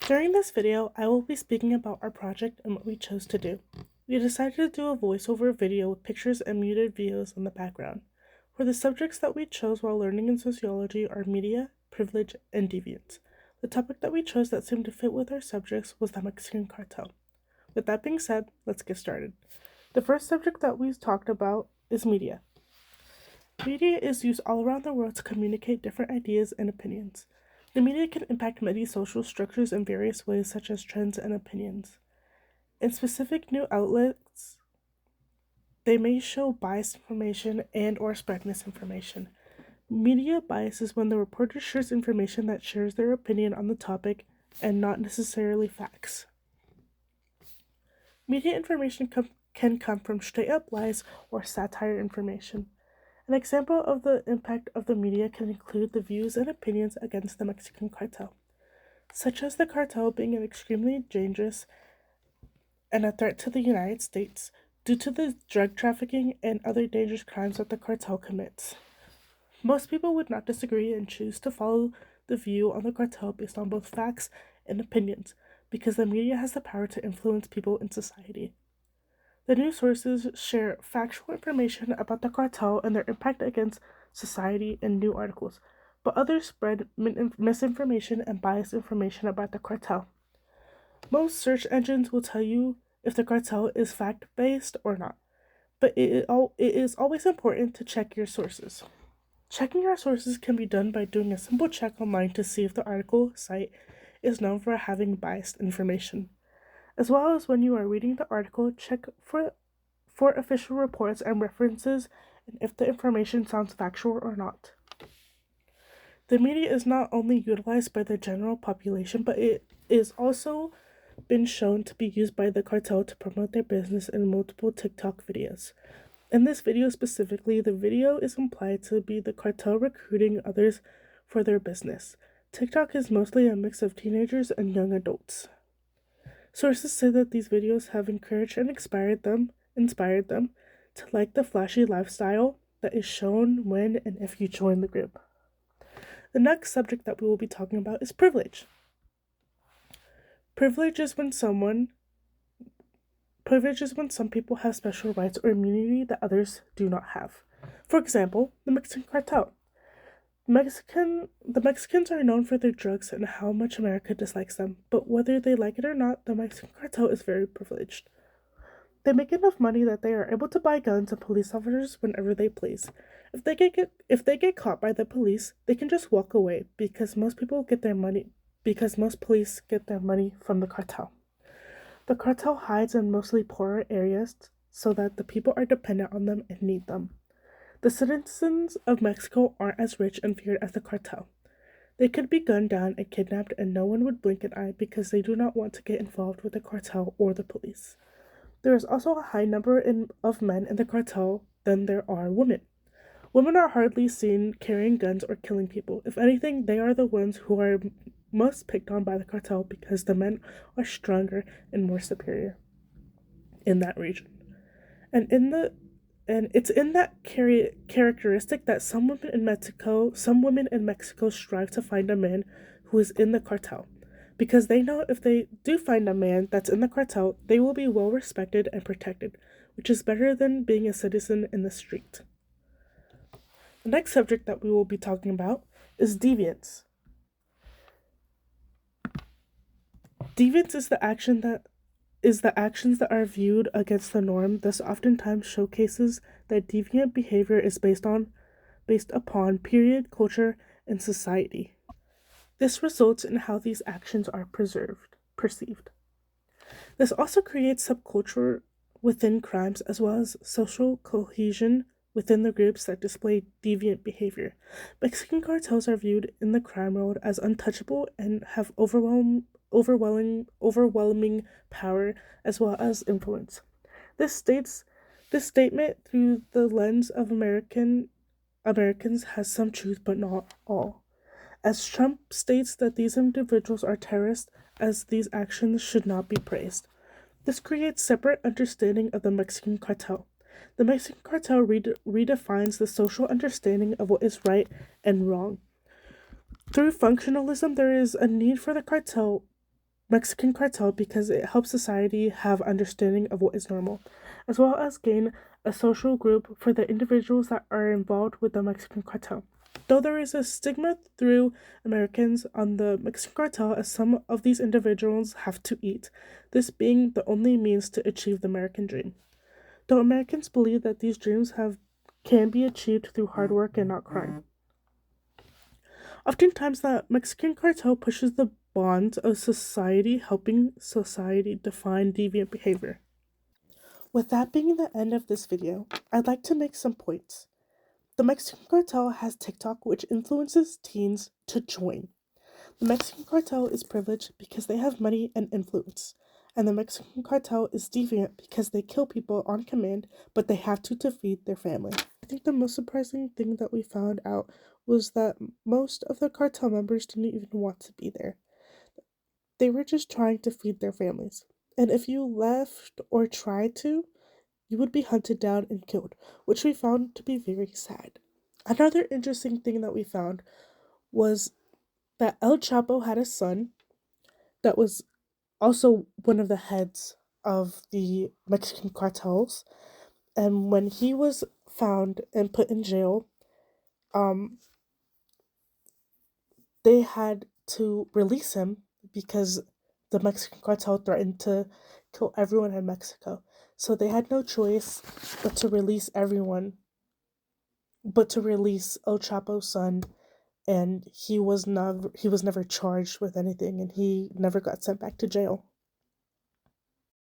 During this video, I will be speaking about our project and what we chose to do. We decided to do a voiceover video with pictures and muted videos in the background. For the subjects that we chose while learning in sociology are media, privilege, and deviance. The topic that we chose that seemed to fit with our subjects was the Mexican cartel. With that being said, let's get started. The first subject that we talked about is media. Media is used all around the world to communicate different ideas and opinions. The media can impact many social structures in various ways, such as trends and opinions. In specific new outlets, they may show biased information and or spread misinformation. Media bias is when the reporter shares information that shares their opinion on the topic and not necessarily facts. Media information can come from straight-up lies or satire information. An example of the impact of the media can include the views and opinions against the Mexican cartel, such as the cartel being an extremely dangerous and a threat to the United States due to the drug trafficking and other dangerous crimes that the cartel commits. Most people would not disagree and choose to follow the view on the cartel based on both facts and opinions, because the media has the power to influence people in society. The news sources share factual information about the cartel and their impact against society in new articles, but others spread misinformation and biased information about the cartel. Most search engines will tell you if the cartel is fact-based or not, but it is always important to check your sources. Checking your sources can be done by doing a simple check online to see if the article site is known for having biased information. As well as when you are reading the article, check for official reports and references and if the information sounds factual or not. The media is not only utilized by the general population, but it is also been shown to be used by the cartel to promote their business in multiple TikTok videos. In this video specifically, the video is implied to be the cartel recruiting others for their business. TikTok is mostly a mix of teenagers and young adults. Sources say that these videos have encouraged and inspired them to like the flashy lifestyle that is shown when and if you join the group. The next subject that we will be talking about is privilege. Privilege is when some people have special rights or immunity that others do not have. For example, the Mexican cartel. The Mexicans are known for their drugs and how much America dislikes them, but whether they like it or not, the Mexican cartel is very privileged. They make enough money that they are able to buy guns and police officers whenever they please. If they get caught by the police, they can just walk away because most police get their money from the cartel. The cartel hides in mostly poorer areas so that the people are dependent on them and need them. The citizens of Mexico aren't as rich and feared as the cartel. They could be gunned down and kidnapped and no one would blink an eye because they do not want to get involved with the cartel or the police. There is also a high number of men in the cartel than there are women. Women are hardly seen carrying guns or killing people. If anything, they are the ones who are most picked on by the cartel because the men are stronger and more superior in that region. And it's in that characteristic that some women in Mexico strive to find a man who is in the cartel, because they know if they do find a man that's in the cartel, they will be well respected and protected, which is better than being a citizen in the street. The next subject that we will be talking about is deviance. Deviance is the actions that are viewed against the norm, thus oftentimes showcases that deviant behavior is based upon period, culture, and society. This results in how these actions are perceived. This also creates subculture within crimes as well as social cohesion within the groups that display deviant behavior. Mexican cartels are viewed in the crime world as untouchable and have overwhelming power as well as influence. This statement through the lens of Americans has some truth but not all. As Trump states that these individuals are terrorists, as these actions should not be praised. This creates separate understanding of the Mexican cartel. The Mexican cartel redefines the social understanding of what is right and wrong. Through functionalism, there is a need for the cartel Mexican cartel because it helps society have understanding of what is normal, as well as gain a social group for the individuals that are involved with the Mexican cartel. Though there is a stigma through Americans on the Mexican cartel, as some of these individuals have to eat, this being the only means to achieve the American dream. Though Americans believe that these dreams can be achieved through hard work and not crime. Oftentimes, the Mexican cartel pushes the bonds of society, helping society define deviant behavior. With that being the end of this video, I'd like to make some points. The Mexican cartel has TikTok, which influences teens to join. The Mexican cartel is privileged because they have money and influence. And the Mexican cartel is deviant because they kill people on command, but they have to feed their family. I think the most surprising thing that we found out was that most of the cartel members didn't even want to be there. They were just trying to feed their families. And if you left or tried to, you would be hunted down and killed, which we found to be very sad. Another interesting thing that we found was that El Chapo had a son that was also one of the heads of the Mexican cartels. And when he was found and put in jail, um, they had to release him because the Mexican cartel threatened to kill everyone in Mexico. So they had no choice but to release everyone, but to release El Chapo's son, and he was never charged with anything, and he never got sent back to jail.